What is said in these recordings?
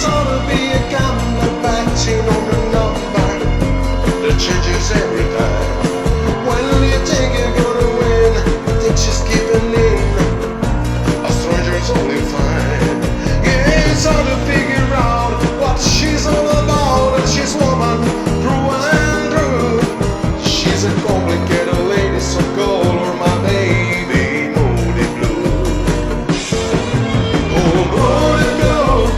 ought to be a gambler batting on a number that changes every time. When you think you're gonna win, I think she's giving in. A stranger's only fine. Yeah, it's hard to figure out what she's all about. And she's woman through and through. She's a complicated lady, so call her my baby, Moody Blue. Oh, Moody Blue,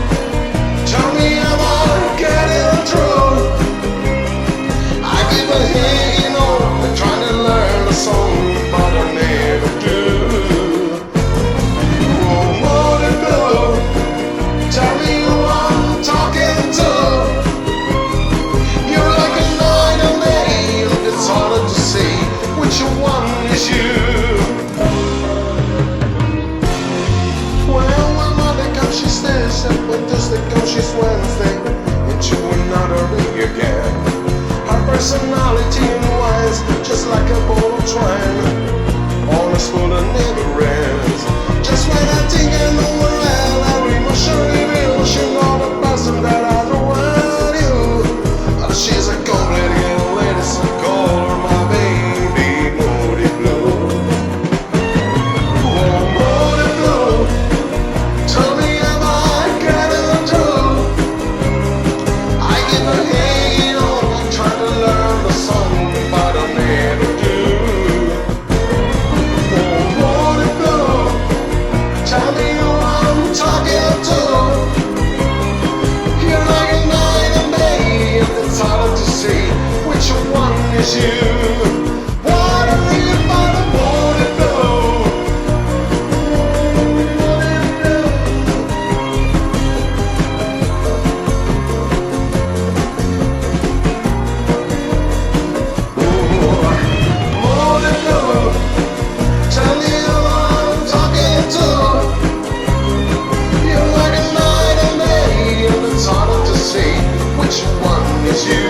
tell me am I getting through? I keep on hanging on, trying to learn a song, but I never do. Oh, Moody Blue, tell me who I'm talking to. You're like a night and day, and it's harder to see which one is you. Well, when Monday comes she's Thursday, when Tuesday comes she's Wednesday, into another week again. Her personality unwinds just like a ball of twine on a spool that never ends. Just when I think I know her well, every emotion reveals she know the person that I know and you. She's a complicated lady, so call her my baby, Moody Blue. Oh, Moody Blue, tell me am I getting through? I keep on hanging on, trying to learn the song, but I never do. Oh, Moody Blue, tell me who I'm talking to. You're like a night and day, and it's harder to see which one is you. What a real by the Moody Blue. Moody Blue, tell me who I'm talking to. You're like a night and day, and it's harder to see which one is you.